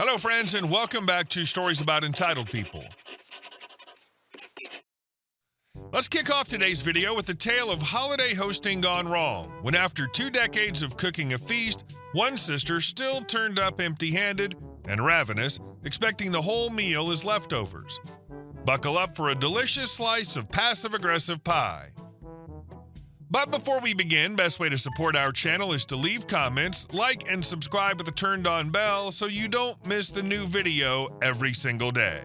Hello, friends, and welcome back to Stories About Entitled People. Let's kick off today's video with the tale of holiday hosting gone wrong, when after 2 decades of cooking a feast, one sister still turned up empty-handed and ravenous, expecting the whole meal as leftovers. Buckle up for a delicious slice of passive-aggressive pie. But before we begin, best way to support our channel is to leave comments, like, and subscribe with the turned-on bell so you don't miss the new video every single day.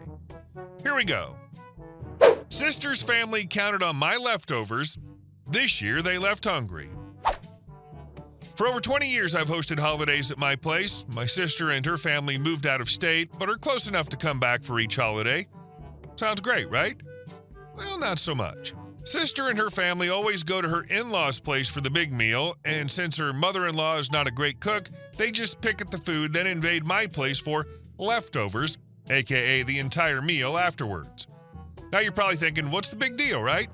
Here we go. Sister's family counted on my leftovers. This year, they left hungry. For over 20 years, I've hosted holidays at my place. My sister and her family moved out of state, but are close enough to come back for each holiday. Sounds great, right? Well, not so much. Sister and her family always go to her in-laws' place for the big meal, and since her mother-in-law is not a great cook, they just pick at the food, then invade my place for leftovers, aka the entire meal afterwards. Now you're probably thinking, what's the big deal, right?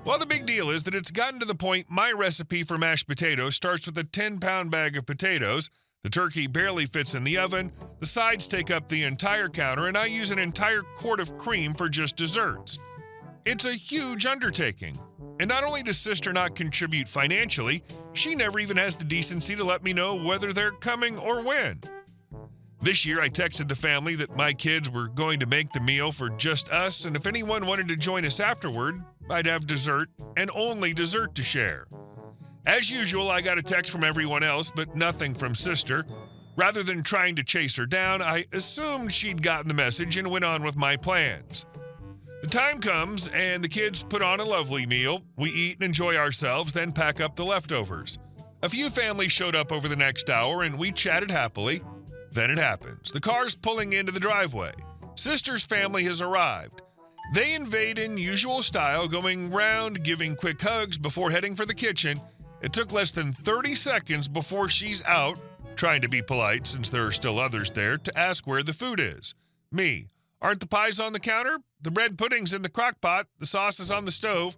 Well, the big deal is that it's gotten to the point my recipe for mashed potatoes starts with a 10-pound bag of potatoes, the turkey barely fits in the oven, the sides take up the entire counter, and I use an entire quart of cream for just desserts. It's a huge undertaking. And not only does sister not contribute financially, she never even has the decency to let me know whether they're coming or when. This year, I texted the family that my kids were going to make the meal for just us, and if anyone wanted to join us afterward, I'd have dessert, and only dessert to share. As usual, I got a text from everyone else, but nothing from sister. Rather than trying to chase her down, I assumed she'd gotten the message and went on with my plans. The time comes, and the kids put on a lovely meal. We eat and enjoy ourselves, then pack up the leftovers. A few families showed up over the next hour, and we chatted happily. Then it happens. The car's pulling into the driveway. Sister's family has arrived. They invade in usual style, going round, giving quick hugs before heading for the kitchen. It took less than 30 seconds before she's out, trying to be polite since there are still others there, to ask where the food is. Me. Aren't the pies on the counter? The bread pudding's in the crock pot. The sauce is on the stove.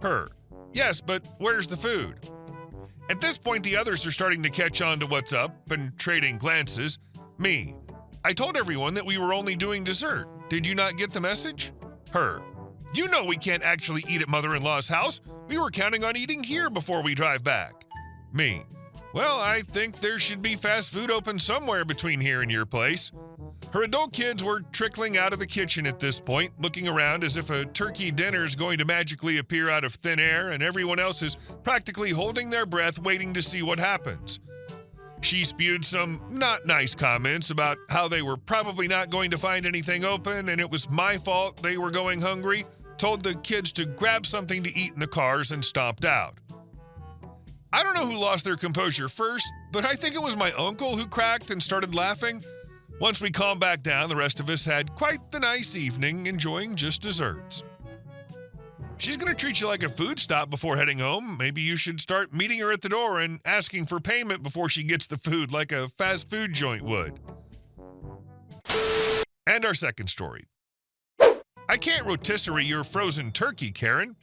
Her. Yes, but where's the food? At this point, the others are starting to catch on to what's up and trading glances. Me. I told everyone that we were only doing dessert. Did you not get the message? Her. You know we can't actually eat at mother-in-law's house. We were counting on eating here before we drive back. Me. Well, I think there should be fast food open somewhere between here and your place. Her adult kids were trickling out of the kitchen at this point, looking around as if a turkey dinner is going to magically appear out of thin air, and everyone else is practically holding their breath waiting to see what happens. She spewed some not nice comments about how they were probably not going to find anything open and it was my fault they were going hungry, told the kids to grab something to eat in the cars, and stomped out. I don't know who lost their composure first, but I think it was my uncle who cracked and started laughing. Once we calmed back down, the rest of us had quite the nice evening, enjoying just desserts. She's going to treat you like a food stop before heading home. Maybe you should start meeting her at the door and asking for payment before she gets the food like a fast food joint would. And our second story. I can't rotisserie your frozen turkey, Karen.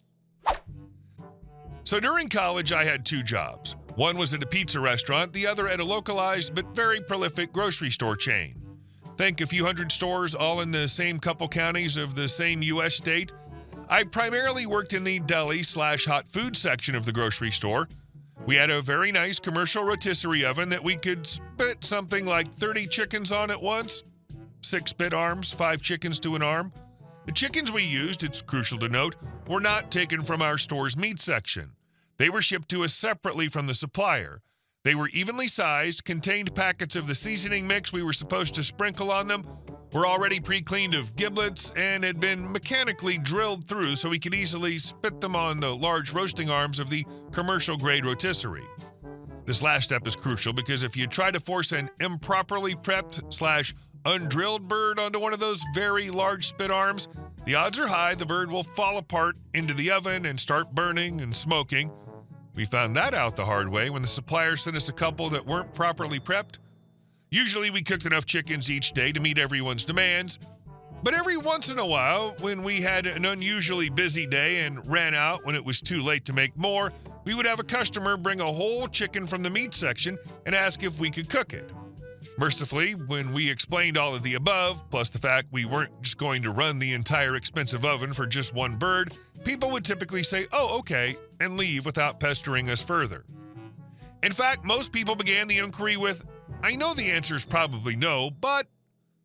So during college, I had 2 jobs. One was at a pizza restaurant, the other at a localized but very prolific grocery store chain. Think a few hundred stores all in the same couple counties of the same U.S. state. I primarily worked in the deli/hot food section of the grocery store. We had a very nice commercial rotisserie oven that we could spit something like 30 chickens on at once. 6 spit arms, 5 chickens to an arm. The chickens we used, it's crucial to note, were not taken from our store's meat section. They were shipped to us separately from the supplier. They were evenly sized, contained packets of the seasoning mix we were supposed to sprinkle on them, were already pre-cleaned of giblets, and had been mechanically drilled through so we could easily spit them on the large roasting arms of the commercial-grade rotisserie. This last step is crucial because if you try to force an improperly prepped/undrilled bird onto one of those very large spit arms, the odds are high the bird will fall apart into the oven and start burning and smoking. We found that out the hard way when the supplier sent us a couple that weren't properly prepped. Usually we cooked enough chickens each day to meet everyone's demands, but every once in a while, when we had an unusually busy day and ran out when it was too late to make more, we would have a customer bring a whole chicken from the meat section and ask if we could cook it. Mercifully, when we explained all of the above, plus the fact we weren't just going to run the entire expensive oven for just one bird, people would typically say, "Oh, okay," and leave without pestering us further. In fact, most people began the inquiry with, "I know the answer is probably no, but..."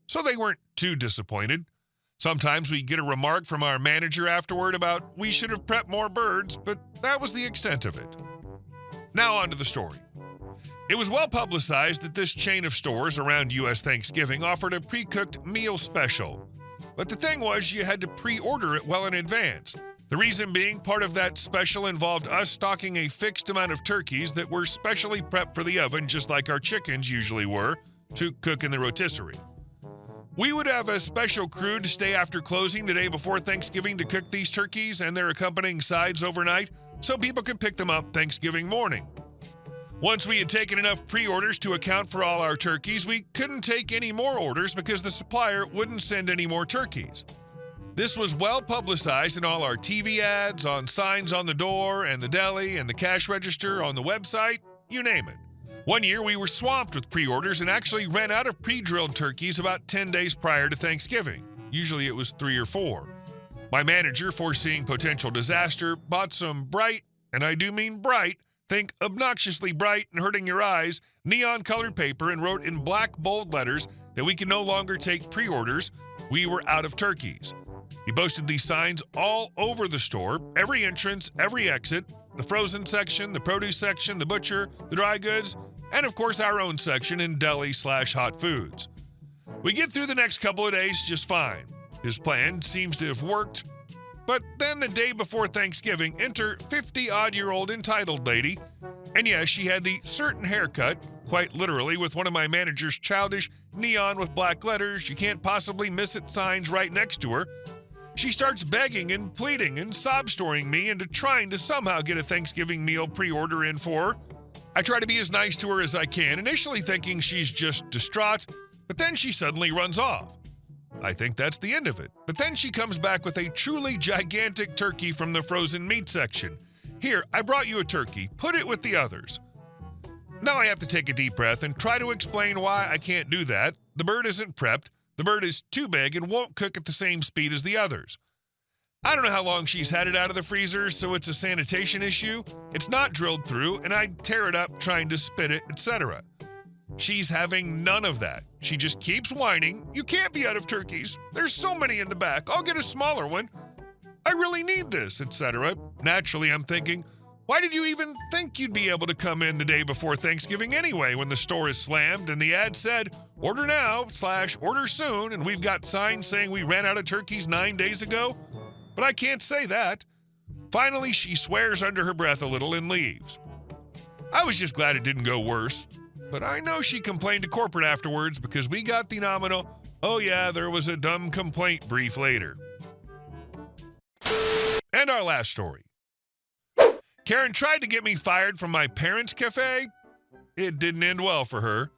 So they weren't too disappointed. Sometimes we get a remark from our manager afterward about we should have prepped more birds, but that was the extent of it. Now on to the story. It was well publicized that this chain of stores around U.S. Thanksgiving offered a pre-cooked meal special. But the thing was, you had to pre-order it well in advance. The reason being, part of that special involved us stocking a fixed amount of turkeys that were specially prepped for the oven, just like our chickens usually were, to cook in the rotisserie. We would have a special crew to stay after closing the day before Thanksgiving to cook these turkeys and their accompanying sides overnight so people could pick them up Thanksgiving morning. Once we had taken enough pre-orders to account for all our turkeys, we couldn't take any more orders because the supplier wouldn't send any more turkeys. This was well publicized in all our TV ads, on signs on the door, and the deli, and the cash register, on the website, you name it. One year we were swamped with pre-orders and actually ran out of pre-drilled turkeys about 10 days prior to Thanksgiving. Usually it was 3 or 4. My manager, foreseeing potential disaster, bought some bright, and I do mean bright, think obnoxiously bright and hurting your eyes, neon-colored paper and wrote in black bold letters that we could no longer take pre-orders. We were out of turkeys. He posted these signs all over the store, every entrance, every exit, the frozen section, the produce section, the butcher, the dry goods, and of course our own section in deli/hot foods. We get through the next couple of days just fine. His plan seems to have worked. But then the day before Thanksgiving, enter 50-odd-year-old entitled lady. And yes, she had the certain haircut, quite literally, with one of my manager's childish neon with black letters, "You can't possibly miss it" signs right next to her. She starts begging and pleading and sob-storying me into trying to somehow get a Thanksgiving meal pre-order in for her. I try to be as nice to her as I can, initially thinking she's just distraught, but then she suddenly runs off. I think that's the end of it. But then she comes back with a truly gigantic turkey from the frozen meat section. "Here, I brought you a turkey. Put it with the others." Now I have to take a deep breath and try to explain why I can't do that. The bird isn't prepped. The bird is too big and won't cook at the same speed as the others. I don't know how long she's had it out of the freezer, so it's a sanitation issue. It's not drilled through, and I'd tear it up trying to spit it, etc. She's having none of that. She just keeps whining, "You can't be out of turkeys. There's so many in the back. I'll get a smaller one. I really need this," etc. Naturally, I'm thinking, why did you even think you'd be able to come in the day before Thanksgiving anyway when the store is slammed and the ad said, "Order now/order soon," and we've got signs saying we ran out of turkeys 9 days ago? But I can't say that. Finally, she swears under her breath a little and leaves. I was just glad it didn't go worse. But I know she complained to corporate afterwards because we got the nominal, "Oh yeah, there was a dumb complaint" brief later. And our last story. Karen tried to get me fired from my parents' cafe. It didn't end well for her.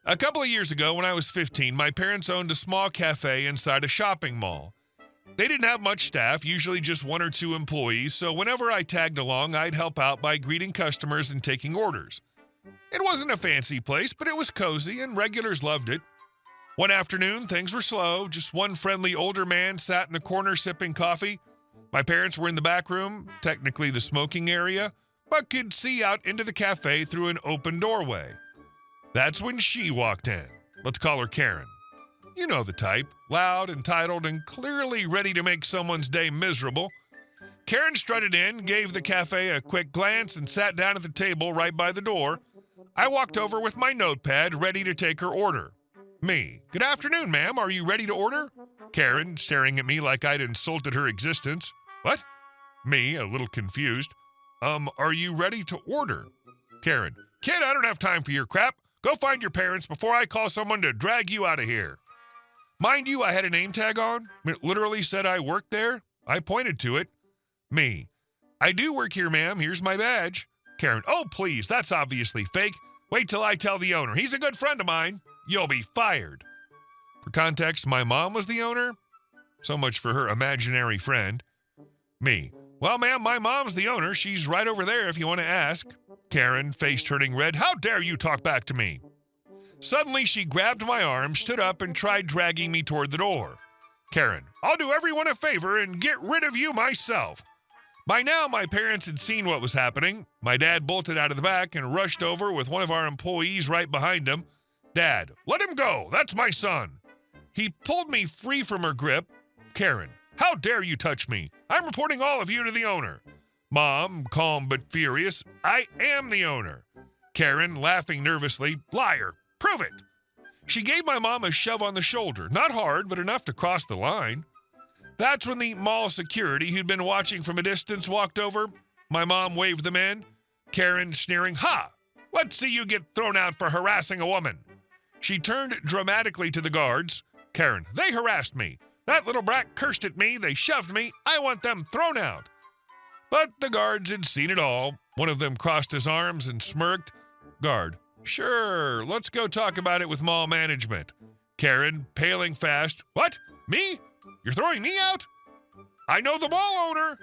A couple of years ago, when I was 15, my parents owned a small cafe inside a shopping mall. They didn't have much staff, usually just 1 or 2 employees, so whenever I tagged along, I'd help out by greeting customers and taking orders. It wasn't a fancy place, but it was cozy, and regulars loved it. One afternoon, things were slow. Just one friendly older man sat in the corner sipping coffee. My parents were in the back room, technically the smoking area, but could see out into the cafe through an open doorway. That's when she walked in. Let's call her Karen. You know the type, loud, entitled, and clearly ready to make someone's day miserable. Karen strutted in, gave the cafe a quick glance, and sat down at the table right by the door. I walked over with my notepad, ready to take her order. Me. "Good afternoon, ma'am. Are you ready to order?" Karen, staring at me like I'd insulted her existence. "What?" Me, a little confused. Are you ready to order?" Karen. "Kid, I don't have time for your crap. Go find your parents before I call someone to drag you out of here." Mind you, I had a name tag on. It literally said I worked there. I pointed to it. Me. "I do work here, ma'am. Here's my badge." Karen. "Oh, please, that's obviously fake. Wait till I tell the owner. He's a good friend of mine. You'll be fired." For context, my mom was the owner. So much for her imaginary friend. Me. Well, ma'am, my mom's the owner. She's right over there if you want to ask. Karen, face turning red. How dare you talk back to me? Suddenly, she grabbed my arm, stood up, and tried dragging me toward the door. Karen, I'll do everyone a favor and get rid of you myself. By now, my parents had seen what was happening. My dad bolted out of the back and rushed over with one of our employees right behind him. Dad, let him go. That's my son. He pulled me free from her grip. Karen, how dare you touch me? I'm reporting all of you to the owner. Mom, calm but furious, I am the owner. Karen, laughing nervously, liar, prove it. She gave my mom a shove on the shoulder, not hard, but enough to cross the line. That's when the mall security, who'd been watching from a distance, walked over. My mom waved them in. Karen sneering, ha! Let's see you get thrown out for harassing a woman. She turned dramatically to the guards. Karen, they harassed me. That little brat cursed at me. They shoved me. I want them thrown out. But the guards had seen it all. One of them crossed his arms and smirked. Guard, sure, let's go talk about it with mall management. Karen, paling fast. What? Me? You're throwing me out? I know the mall owner.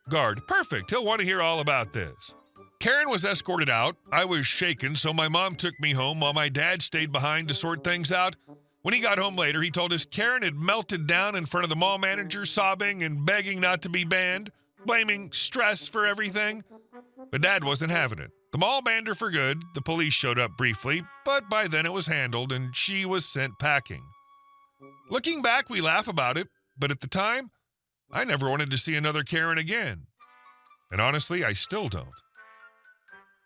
Guard, perfect. He'll want to hear all about this. Karen was escorted out. I was shaken, so my mom took me home while my dad stayed behind to sort things out. When he got home later, he told us Karen had melted down in front of the mall manager, sobbing and begging not to be banned, blaming stress for everything. But Dad wasn't having it. The mall banned her for good. The police showed up briefly, but by then it was handled and she was sent packing. Looking back, we laugh about it, but at the time, I never wanted to see another Karen again. And honestly, I still don't.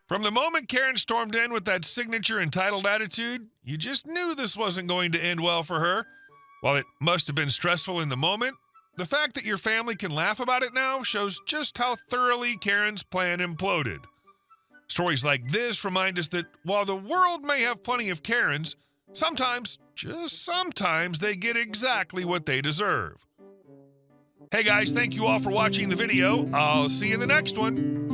From the moment Karen stormed in with that signature entitled attitude, you just knew this wasn't going to end well for her. While it must have been stressful in the moment, the fact that your family can laugh about it now shows just how thoroughly Karen's plan imploded. Stories like this remind us that while the world may have plenty of Karens, sometimes, just sometimes, they get exactly what they deserve. Hey guys, thank you all for watching the video. I'll see you in the next one.